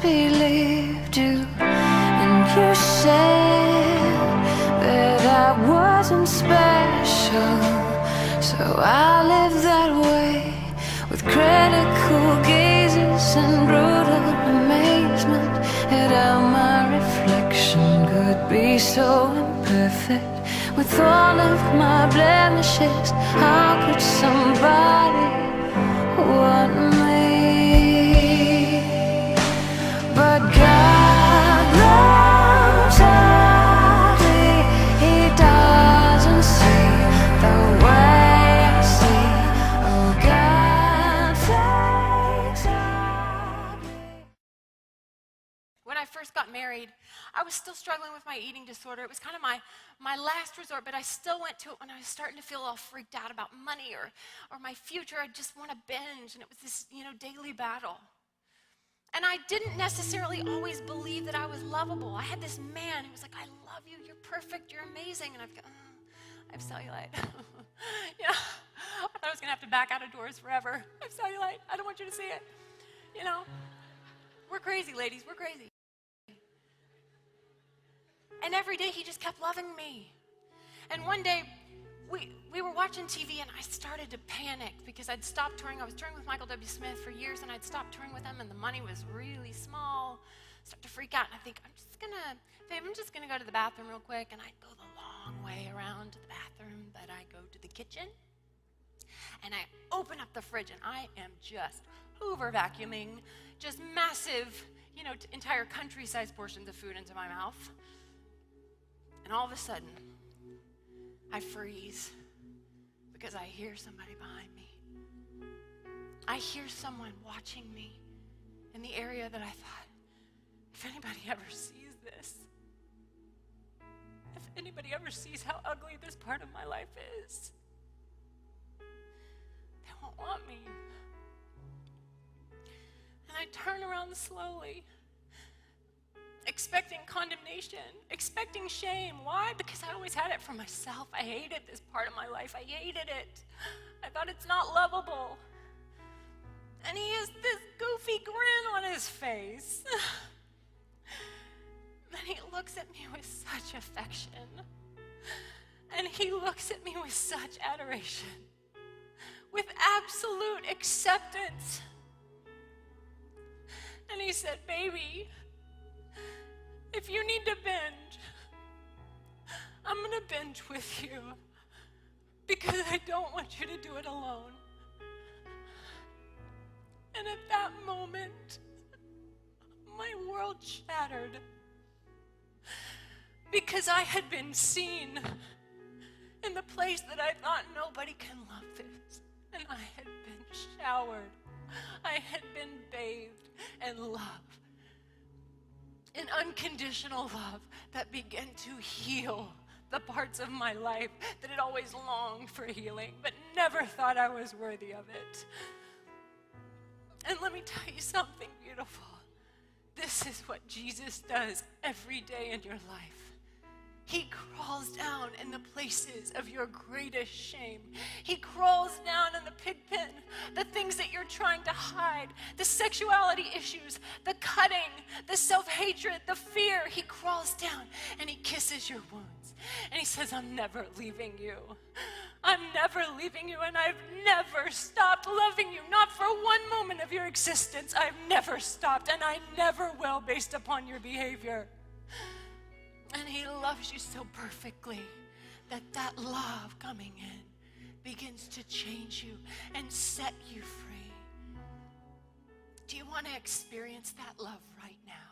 disbelieved you, and you said that I wasn't special. So I live that way, with critical gazes and brutal amazement at how my reflection could be so imperfect. With all of my blemishes, how could somebody want me? But God loves ugly. He doesn't see the way I see. Oh, God takes ugly. When I first got married, I was still struggling with my eating disorder. It was kind of my last resort, but I still went to it when I was starting to feel all freaked out about money or my future. I just want to binge, and it was this, daily battle. And I didn't necessarily always believe that I was lovable. I had this man who was like, I love you, you're perfect, you're amazing. And I'd go, I have cellulite. I thought I was gonna have to back out of doors forever. I have cellulite, I don't want you to see it. We're crazy, ladies, we're crazy. And every day he just kept loving me. And one day we were watching TV, and I started to panic because I'd stopped touring. I was touring with Michael W. Smith for years, and I'd stopped touring with him, and the money was really small. I started to freak out, and I think, I'm just gonna go to the bathroom real quick. And I'd go the long way around to the bathroom, but I go to the kitchen, and I open up the fridge, and I am just Hoover vacuuming, just massive, entire country-sized portions of food into my mouth. And all of a sudden, I freeze because I hear somebody behind me. I hear someone watching me in the area that I thought, if anybody ever sees this, if anybody ever sees how ugly this part of my life is, they won't want me. And I turn around slowly, expecting condemnation, expecting shame. Why? Because I always had it for myself. I hated this part of my life. I hated it. I thought it's not lovable. And he has this goofy grin on his face. And he looks at me with such affection. And he looks at me with such adoration, with absolute acceptance. And he said, baby, if you need to binge, I'm going to binge with you because I don't want you to do it alone. And at that moment, my world shattered because I had been seen in the place that I thought nobody can love this. And I had been showered. I had been bathed in love. An unconditional love that began to heal the parts of my life that had always longed for healing, but never thought I was worthy of it. And let me tell you something beautiful. This is what Jesus does every day in your life. He crawls down in the places of your greatest shame. He crawls down in the pig pen, the things that you're trying to hide, the sexuality issues, the cutting, the self-hatred, the fear. He crawls down and he kisses your wounds. And he says, I'm never leaving you. I'm never leaving you, and I've never stopped loving you. Not for one moment of your existence. I've never stopped, and I never will based upon your behavior. And he loves you so perfectly that that love coming in begins to change you and set you free. Do you want to experience that love right now?